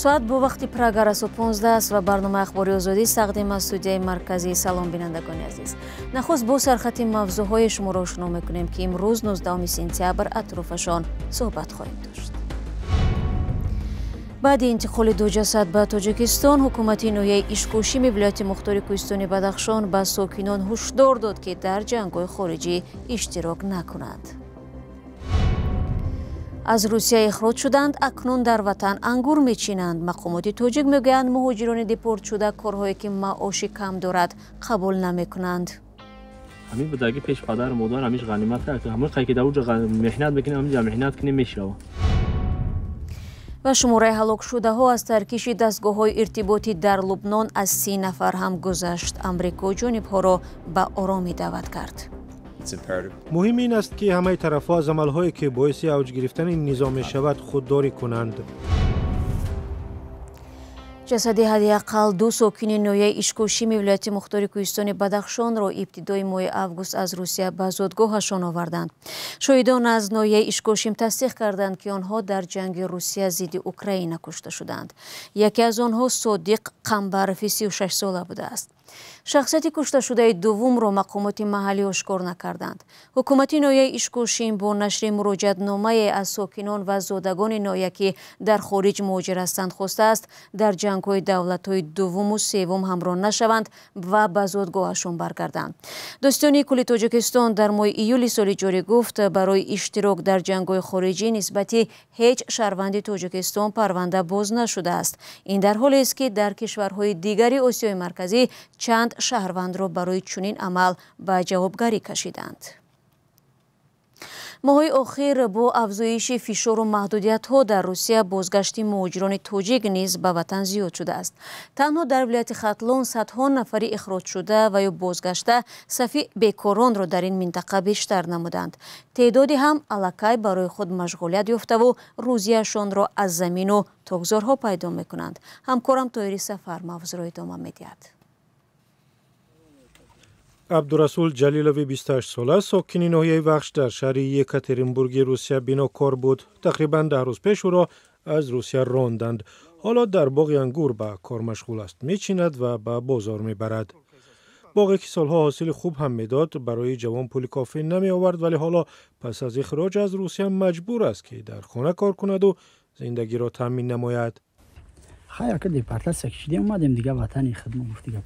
соат бо вақти Прага расо 15 аст ва барнома ахбори озодӣ тақдим аз студияи марказӣ. Салом бинандагони азиз. Нахуст бо сархати мавзӯъҳои шуморо ошно мекунем ки имрӯз 19 сентябр атрофашон суҳбат хоҳем дошт. баъди интиқоли ду ҷасад ба Тоҷикистон, ҳукумати ноҳияи Ишкушими вилояти Мухтори Кӯҳистони Бадахшон ба сокинон ҳушдор дод ки дар ҷангҳои хориҷӣ иштирок накунанд. аз Русия ихроҷ шуданд, акнун дар ватан ангур мечинанд. Мақомоти тоҷик мегӯянд муҳоҷирони депортшуда корҳое ки маоши кам дорад қабул намекунанд. ҳамин будаги пеш падару модар ҳамиш ғанимат ҳамин қайки дар уҷа меҳнат мекунем ҳамин меҳнат кунем мешава. ва шумораи ҳалокшудаҳо аз таркиши дастгоҳҳои иртиботӣ дар Лубнон аз 30 нафар ҳам гузашт. Амрико ҷонибҳоро ба оромӣ даъват кард. муҳим ин аст ки ҳамаи тарафҳо аз амалҳое ки боиси авҷ гирифтани низом мешавад худдорӣ кунанд. ҷасади ҳадиаққал ду сокини ноҳияи Ишкушими вилояти Мухтори Кӯҳистони Бадахшонро ибтидои моҳи август аз Русия ба зодгоҳашон оварданд. шоҳидон аз ноҳияи Ишкушим тасдиқ карданд ки онҳо дар ҷанги Русия зидди Украина кушта шуданд. яке аз онҳо Содиқ Қамбарови 36 сола будааст. шахсияти кушташудаи дуввумро мақомоти маҳаллӣ ошкор накарданд. ҳукумати ноҳияи Ишкушим бо нашри муроҷиатномае аз сокинон ва зодагони ноҳия ки дар хориҷ муҳоҷир ҳастанд хостааст дар ҷангҳои давлатҳои дуввуму севум ҳамроҳ нашаванд ва ба зодгоҳашон баргарданд. Достиёни кулли Тоҷикистон дар моҳи июли соли ҷорӣ гуфт барои иштирок дар ҷангҳои хориҷӣ нисбати ҳеҷ шаҳрванди Тоҷикистон парванда боз нашудааст. ин дар ҳолест ки дар кишварҳои дигари Осиёи марказӣ чанд шаҳрвандро барои чунин амал ба ҷавобгарӣ кашиданд. моҳои охир бо афзоиши фишору маҳдудиятҳо дар Русия бозгашти муҳоҷирони тоҷик низ ба ватан зиёд шудааст. танҳо дар вилояти Хатлон садҳо нафари ихроҷшуда ва ё бозгашта сафи бекоронро дар ин минтақа бештар намуданд. теъдоди ҳам аллакай барои худ машғулият ёфтаву рӯзияшонро аз замину тогзорҳо пайдо мекунанд. ҳамкорам Тоҳири Сафар мавзӯъро идома медиҳад. абдурасул ҷалилови 28 сола сокини ноҳияи Вахш дар шаҳри Екатеринбурги Русия бинокор буд. тақрибан 10 рӯз пеш ӯро аз Русия ронданд. ҳоло дар боғи ангур ба кор машғул аст. мечинад ва ба бозор мебарад. боғе ки солҳо ҳосили хуб ҳам медод, барои ҷавон пули кофӣ намеовард, вале ҳоло пас аз ихроҷ аз Русия маҷбур аст ки дар хона кор кунаду зиндагиро таъмин намояд. хайр ки депортация кишидем омадем дига ватани хидмат гуфтига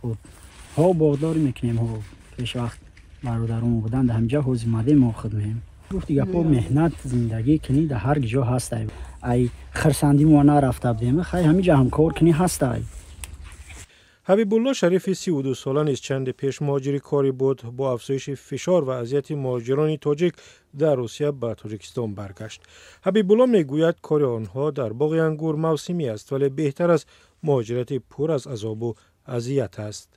ҳо боғдорӣ мекунем ҳо пеш вақт бародарон буданд ҳамҷа ҳозир мадем мо хидмем гуфти гапо меҳнат зиндагӣ кини дар ҳар ҷо ҳастай ай хирсандӣ мо нарафта будем хай ҳамиҷа ҳамкор кини ҳастай. ҳабибулло шарифи 32 сола низ чанде пеш муҳоҷири кори буд. бо афзоиши фишор ва азияти муҳоҷирони тоҷик дар Русия ба Тоҷикистон баргашт. ҳабибулло мегӯяд кори онҳо дар боғи ангур мавсимӣ аст, вале беҳтар аз муҳоҷирати пур аз азобу азият аст.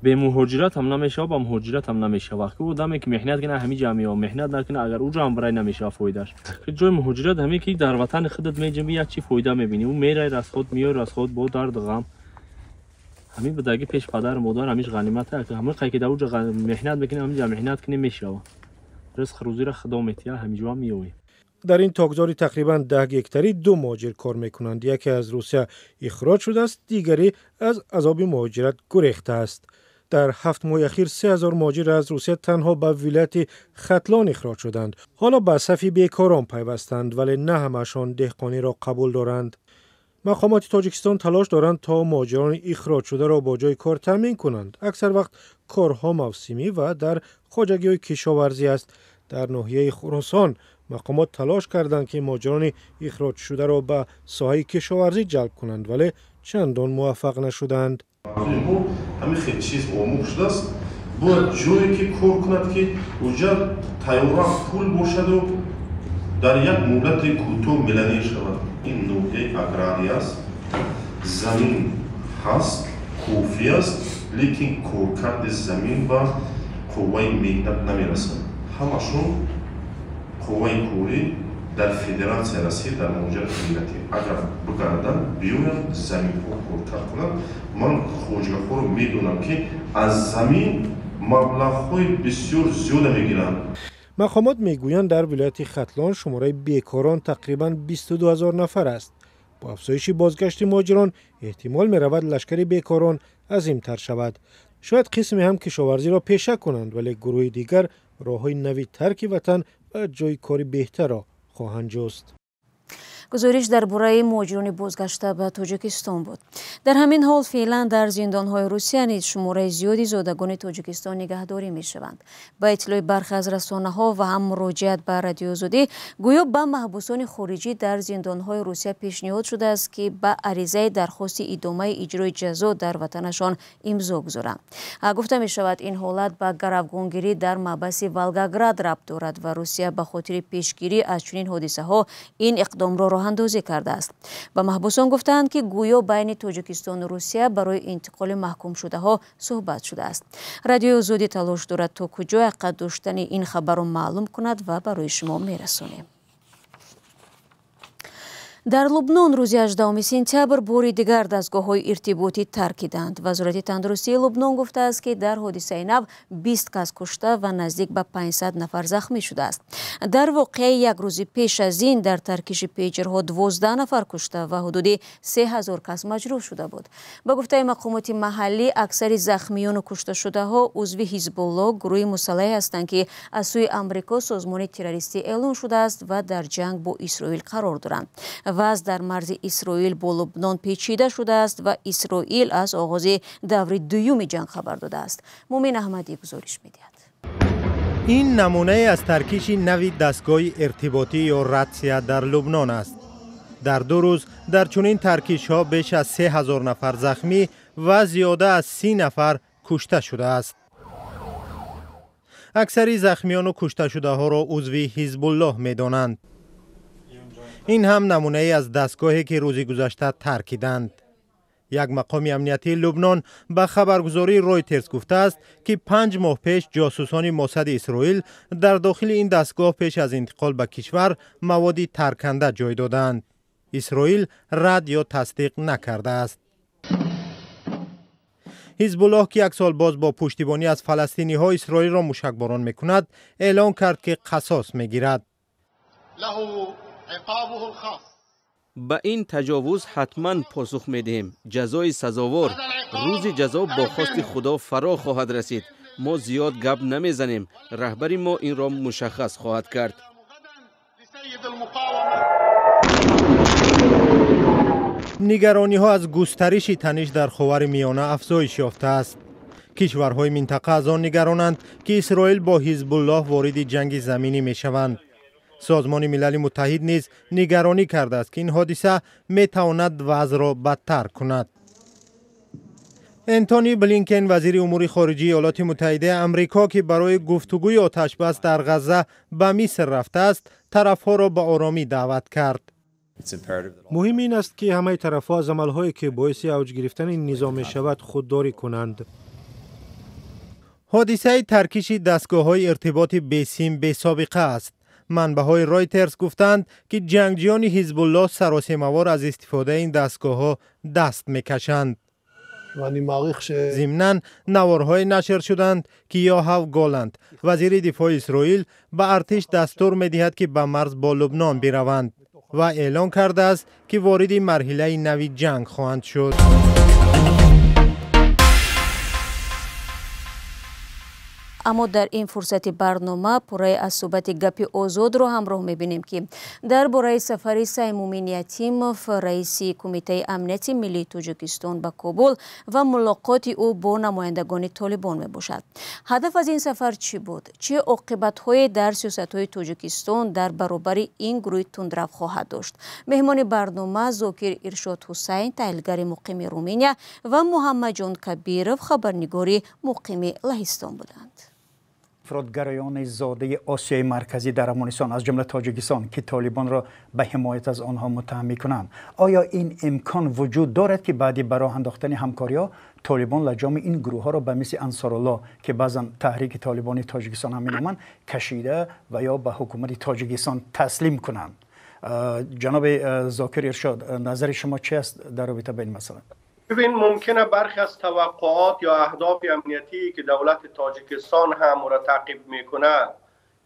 бе муҳоҷират ҳам намешава ба муҳоҷират ҳам намешава. вақти одаме ки меҳнат кина ҳамиҷа меова меҳнат накина агар уҷа ҳам барай намешава фоидааш. ҷои муҳоҷират ҳаме ки дар ватани худат меҷаби як чи фоида мебинӣ у мерай расход миёй расход бо дарду ғам ҳамин будаги пеш падару модар ҳамиш ғанимат ҳамин қайки дар уҷа меҳнат мекунем ҳамиҷа меҳнат кунем мешава. ризқ рӯзиро худо метиҳад ҳамиҷоа миёвӣ. дар ин тогзори тақрибан 10 гектарӣ ду муҳоҷир кор мекунанд. яке аз Русия ихроҷ шудааст, дигари аз азоби муҳоҷират гурехтааст. дар 7 моҳи ахир 3000 муҳоҷир аз Русия танҳо ба вилояти Хатлон ихроҷ шуданд. ҳоло ба сафи бекорон пайвастанд, вале на ҳамаашон деҳқониро қабул доранд. мақомоти Тоҷикистон талош доранд то муҳоҷирони ихроҷшударо бо ҷойи кор таъмин кунанд. аксар вақт корҳо мавсимӣ ва дар хоҷагиҳои кишоварзӣ аст. дар ноҳияи Хуросон мақомот талош карданд ки муҳоҷирони ихроҷшударо ба соҳаи кишоварзӣ ҷалб кунанд, вале чандон муваффақ нашуданд. ҳамин хел чиз омӯх шудааст. бояд ҷое ки кор кунад ки уҷа тайёра пул бошаду дар як муддати кӯтоҳ миллионер шавад. ин ноҳияи агрария аст. замин ҳаст, кофӣ аст, лекин коркарди замин ба қувваи меҳнат намерасад. ҳамашон қувваи корӣ дар федератсия Россия дар муҳоҷират миллатӣ агар бигарданд биёянд заминҳо коркар кунанд. ман хоҷгахоро медонам ки аз замин маблағҳои бисёр зиёда мегиранд. мақомот мегӯянд дар вилояти Хатлон шумораи бекорон тақрибан 22 000 нафар аст. با افزایش بازگشت مهاجران احتمال می رود لشکر بیکاران عظیم‌تر شود. شاید قسمی هم کشاورزی را پیشه کنند ولی گروه دیگر راه‌های نوی ترک وطن و جای کاری بهتر را خواهند جست. گزارش درباره مهاجران بازگشته به تاجیکستان بود. در همین حال فعلا در زندان‌های روسیه نیز شماره زیادی زادگان تاجیکستان نگهداری می‌شوند. با اطلاع برخی از رسانه‌ها و هم مراجعت به رادیو آزادی گویا به محبوسان خارجی در زندان‌های روسیه پیشنهاد شده است که به عریضه درخواست ادامه اجرای جزا در وطنشان امضا گذارند. گفته می‌شود این حالت به گروگانگیری در محبس ولگاگراد ربط دارد و روسیه به خاطر پیشگیری از چنین حادثه‌ها این اقدام را اندازی کرده است. به محبوسان گفتند که گویا بین تاجیکستان و روسیه برای انتقال محکوم شده ها صحبت شده است. رادیو آزادی تلاش دارد تا کجای حقیقت داشتن این خبر را معلوم کند و برای شما میرسانیم. در لبنان روز 18 سپتامبر باری دیگر دستگاه‌های ارتباطی ترکیدند. وزارت تندرستی لبنان گفته است که در حادثه نو 20 کس کشته و نزدیک به 500 نفر زخمی شده است. در واقع یک روز پیش از این در ترکیش پیجرها 12 نفر کشته و حدود 3000 کس مجروح شده بود. به گفته مقامات محلی اکثر زخمیان و کشته شده ها عضو حزب الله گروه مسلح هستند که از سوی آمریکا سازمان تروریستی اعلان شده است و در جنگ با اسرائیل قرار دارند. وضع در مرز اسرائیل با لبنان پیچیده شده است و اسرائیل از آغاز دور دوم جنگ خبر داده است. مومن احمدی گزارش می‌دهد. این نمونه از ترکیش نوی دستگاه ارتباطی یا رادسیا در لبنان است. در 2 روز در چنین ترکیش ها بیش از 3000 نفر زخمی و زیاده از 30 نفر کشته شده است. اکثری زخمیان و کشته شده ها را عضو حزب الله می دانند. این هم نمونه از دستگاهی که روز گذشته ترکیدند. یک مقام امنیتی لبنان به خبرگزاری رویترز گفته است که 5 ماه پیش جاسوسان موساد اسرائیل در داخل این دستگاه پیش از انتقال به کشور مواد ترکنده جای دادند. اسرائیل رد یا تصدیق نکرده است. حزب الله که 1 سال باز با پشتیبانی از فلسطینی ها اسرائیل را موشکباران میکند اعلان کرد که قصاص میگیرد. با این تجاوز حتما پاسخ میدهیم. جزای سزاوار. روز جزا با خواست خدا فرا خواهد رسید. ما زیاد گپ نمیزنیم. رهبر ما این را مشخص خواهد کرد. نگرانی ها از گسترش تنش در خاور میانه افزایش یافته است. کشورهای منطقه از آن نگرانند که اسرائیل با حزب الله وارد جنگ زمینی می شوند. سازمان ملل متحد نیز نگرانی کرده است که این حادثه می تواند وضع را بدتر کند. انتونی بلینکن وزیر امور خارجه ایالات متحده آمریکا که برای گفتگوی آتشبس در غزه به مصر رفته است، طرفها را به آرامی دعوت کرد. مهم این است که همه طرفها از عملهایی که باعث اوج گرفتن این نظام می شود خودداری کنند. حادثه ترکیش دستگاه‌های ارتباط بیسیم بی سابقه است. منبع‌های رایترز گفتند که جنگجویان حزب الله سراسیمه‌وار از استفاده این دستگاه‌ها دست می‌کشند. ضمناً نوارهای نشر شدند که یوآف گالند وزیر دفاع اسرائیل به ارتش دستور می‌دهد که به مرز با لبنان بروند و اعلان کرده است که وارد مرحله نوی جنگ خواهند شد. اما در این فرصت برنامه پرای از صحبت گپ آزاد رو همراه میبینیم که درباره سفر سیمومین یتیموف رئیس کمیته امنیت ملی تاجیکستان به کابل و ملاقات او با نمایندگان طالبان میباشد. هدف از این سفر چی بود؟ چه عاقبت‌های در سیاست‌های تاجیکستان در برابر این گروه تندرو خواهد داشت؟ مهمان برنامه زاکر ارشاد حسین تحلیلگر مقیم رومانیا و محمد جان کبیرов خبرنگاری مقیم لهستان بودند. افرادگرایان زاده آسیای مرکزی در افغانستان از جمله تاجیکستان که طالبان را به حمایت از آنها متهم می‌کنند، آیا این امکان وجود دارد که بعد برای انداختن همکاری‌ها طالبان لجام این گروه ها را به مثل انصارالله که بعضا تحریک طالبانی تاجیکستان هم می‌نامند کشیده و یا به حکومت تاجیکستان تسلیم کنند؟ جناب زاکر ارشاد، نظر شما چی است در رابطه با این مسئله؟ ببین، ممکنه برخی از توقعات یا اهداف امنیتی که دولت تاجیکستان هم را تعقیب میکنه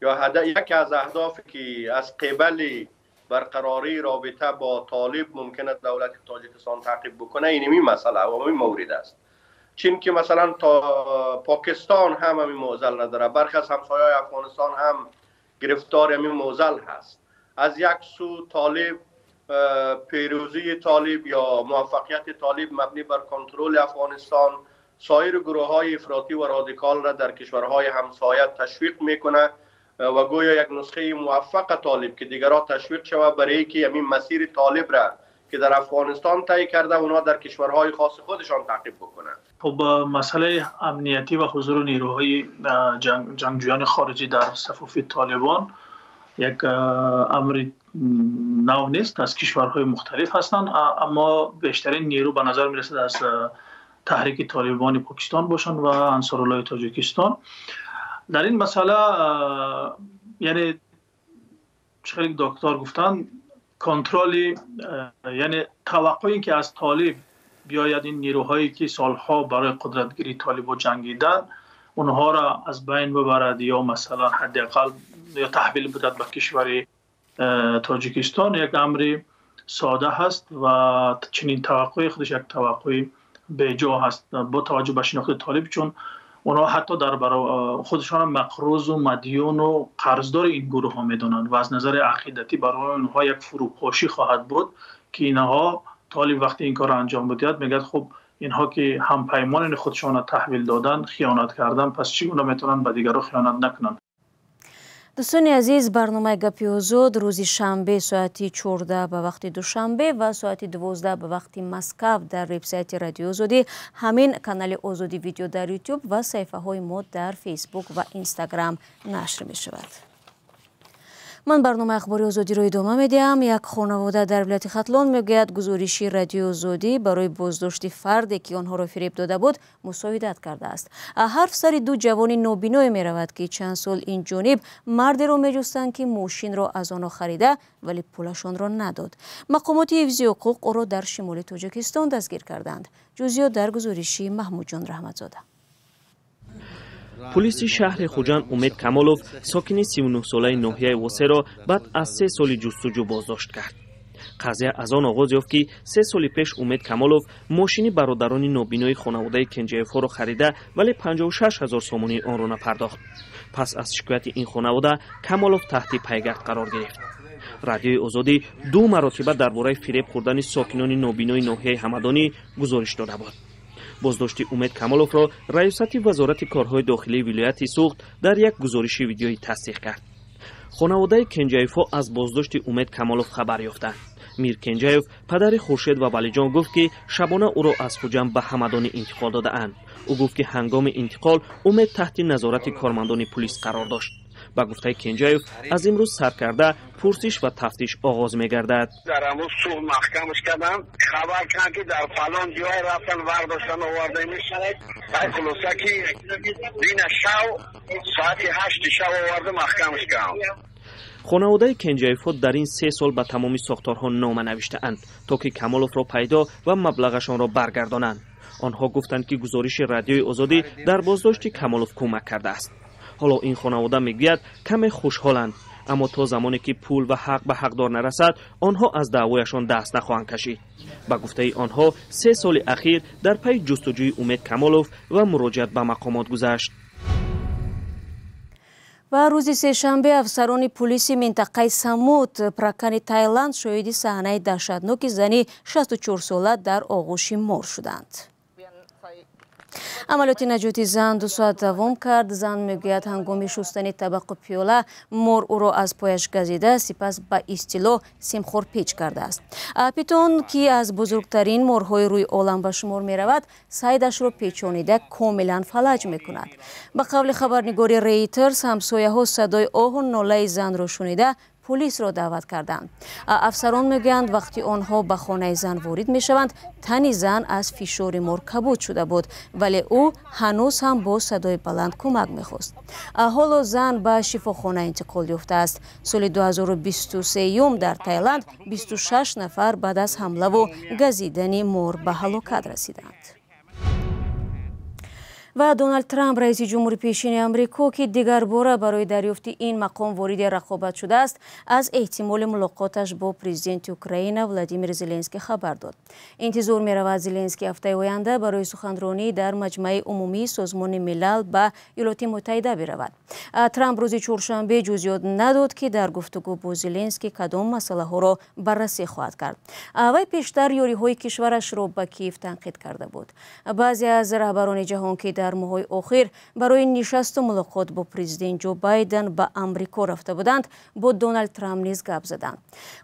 یا یکی از اهدافی که از قبل برقراری رابطه با طالب ممکنه دولت تاجیکستان تعقیب بکنه، اینمی مسئله و همین مورد است. چون که مثلا پاکستان هم همین معضل نداره، برخی از همسایه‌های افغانستان هم گرفتار همین معضل هست. از یک سو طالب، پیروزی طالب یا موفقیت طالب مبنی بر کنترل افغانستان سایر گروه‌های افراطی و رادیکال را در کشورهای همسایه تشویق میکنه و گویا یک نسخه موفق طالب که دیگران تشویق شود برای که همین مسیر طالب را که در افغانستان طی کرده اونا در کشورهای خاص خودشان تعقیب بکنه. خب مسئله امنیتی و حضور نیروهای جنگجویان خارجی در صفوف طالبان یک امر نو نیست، از کشورهای مختلف هستند، اما بیشترین نیرو به نظر میرسد از تحریک طالبان پاکستان باشند و انصارالله تاجیکستان. در این مسئله یعنی چقدر دکتر گفتن کنترل، یعنی توقعی که از طالب بیاید این نیروهایی که سالها برای قدرتگیری طالب جنگیدن اونها را از بین ببرد یا مثلا حداقل یا تحویل بدهد به کشور تاجیکستان، یک امر ساده هست و چنین توقعی خودش یک توقع بیجا هست با توجه به شناخت طالب، چون اونها حتی در خودشان مقروض و مدیون و قرضدار این گروه ها میدونند و از نظر عقیدتی برای اونها یک فروپاشی خواهد بود که اینها طالب وقتی این کار انجام بدهد میگه خب اینها که هم پیمان خودشان تحویل دادن خیانت کردن، پس چگونه میتونن به دیگران خیانت نکنن. دوستان عزیز، برنامه گپی آزاد روز شنبه ساعت 14 به وقت دوشنبه و ساعت 12 به وقت مسکو در وبسایت رادیو آزادی، همین کانال آزادی ویدیو در یوتیوب و صفحه های ما در فیسبوک و اینستاگرام نشر می شود. من برنامه اخباری آزادی رو ادامه میدیم. یک خانواده در ولایت ختلان میگوید گزارشی رادیو آزادی برای بازداشت فردی که آنها را فریب داده بود مساعدت کرده است. حرف سر دو جوان نابینا می رود که چند سال این جانب مردی را میجستند که ماشین را از آنها خریده ولی پولشان را نداد. مقامات حفظی حقوق او را در شمال تاجیکستان دستگیر کردند. جزئیات در گزارشی محمود جان رحمتزاده. پلیس شهر خوجند امید کمالوف ساکن 39 ساله ناحیه واسه را بعد از 3 سال جستجو بازداشت کرد. قضیه از آن آغاز یافت که 3 سال پیش امید کمالوف ماشین برادران نابینای خانواده کنجیف ها را خریده ولی 56,000 سومانی آن را نپرداخت. پس از شکایت این خانواده کمالوف تحت پیگرد قرار گرفت. رادیوی آزادی 2 مرتبه درباره فریب خوردن ساکنان نابینای ناحیه همدانی گزارش داده بود. بازداشت امید کمالوف را ریاست وزارت کارهای داخلی ولایت سوخت در یک گزارش ویدیویی تصدیق کرد. خانواده کنجایف‌ها از بازداشت امید کمالوف خبر یافتند. میر کنجایف پدر خورشید و ولیجان گفت که شبانه او را از خوجند به همدانی انتقال داده‌اند. او گفت که هنگام انتقال امید تحت نظارت کارمندان پلیس قرار داشت. با گفته کنجایف از امروز سرکرده پرسش و تفتیش آغاز می‌گردد. در امروز صبح محکمش کردن، خبر کردن که در فلان جای رفتن ورداشتن آورده میشن. بعد خلاصه که دین شب ساعت 8 شب آورده محکمش کردن. خانواده کنجایف‌ها در این 3 سال به تمامی ساختارها نامه نوشته‌اند تا که کمالوف را پیدا و مبلغشان را برگردانند. آنها گفتند که گزارش رادیوی آزادی در بازداشت کمالوف کمک کرده است. حالا این خانواده میگوید کمی خوشحالند، اما تا زمانی که پول و حق به حقدار نرسد آنها از دعوایشان دست نخواهند کشید. با گفته آنها 3 سال اخیر در پی جستجوی امید کمالوف و مراجعت به مقامات گذشت. و روز سه‌شنبه افسران پلیس منطقه سموت پراکن تایلند شاهد صحنه دهشتناک زنی 64 ساله در آغوش مار شدند. عملیات نجاتی زن 2 ساعت دوام کرد. زن میگوید هنگام شستن طبق پیاله مار او را از پایش گزیده سپس به اصطلاح سیمخور پیچ کرده است. پیتون که از بزرگترین مارهای روی عالم به شمار می رود سایدش را پیچانیده کاملا فلج می کند. به قول خبرنگار ریترز همسایه ها صدای آه و ناله زن را شنیده پلیس را دعوت کردند. افسران میگویند وقتی آنها به خانه زن وارد میشوند تن زن از فشار مار کبود شده بود ولی او هنوز هم با صدای بلند کمک میخواست. حالا زن به شفاخانه انتقال یافته است. سال 2023 در تایلند 26 نفر بعد از حمله و گزیدن مار به هلاکت رسیدند. و دونالد ترامپ رئیس جمهور پیشین آمریکا که دیگر باره برای دریافت این مقام وارد رقابت شده است از احتمال ملاقاتش با پرزیدنت اوکراین ولادیمیر زلنسکی خبر داد. انتظار می رود زلنسکی هفته آینده برای سخنرانی در مجمع عمومی سازمان ملل به ایالات متحده برود. ترامپ روز چهارشنبه جزئیات نداد که در گفتگو با زلنسکی کدام مسئله ها را بررسی خواهد کرد. وی پیشتر یاری‌های کشورش را به کیف تنقید کرده بود. بعضی از رهبران جهان که در ماه‌های اخیر برای نشست و ملاقات با پرزیدنت جو بایدن به آمریکا رفته بودند با دونالد ترامپ نیز گپ زدند.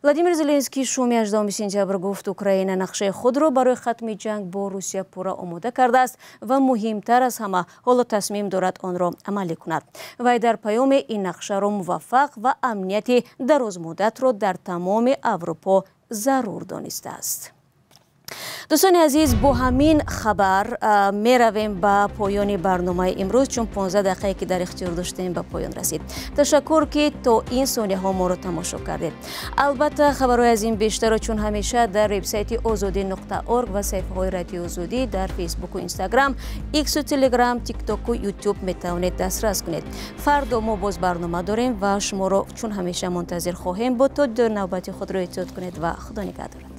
ولادیمیر زلنسکی شومی 18 سپتامبر گفت اوکراین نقشه خود را برای ختم جنگ با روسیه پورا آماده کرده است و مهمتر از همه حالا تصمیم دارد آن را عملی کند. وی در پیام این نقشه را موفق و امنیت دراز مدت را در تمام اروپا ضرور دانسته است. دوستان عزیز، با همین خبر می رویم به پایان برنامه امروز، چون 15 دقیقه که در اختیار داشتیم به پایان رسید. تشکر که تا این ثانیه ها ما رو تماشا کردید. البته خبرهای از این بیشتر چون همیشه در وبسایت azadi.org و صفحه های رادیو آزادی در فیسبوک و اینستاگرام، ایکس و تلگرام، تیک تاک و یوتیوب می توانید دسترس کنید. فردا ما باز برنامه داریم و شما رو چون همیشه منتظر خواهیم بود. تا در نوبت خود رو احتیاط کنید و خدا نگهدار.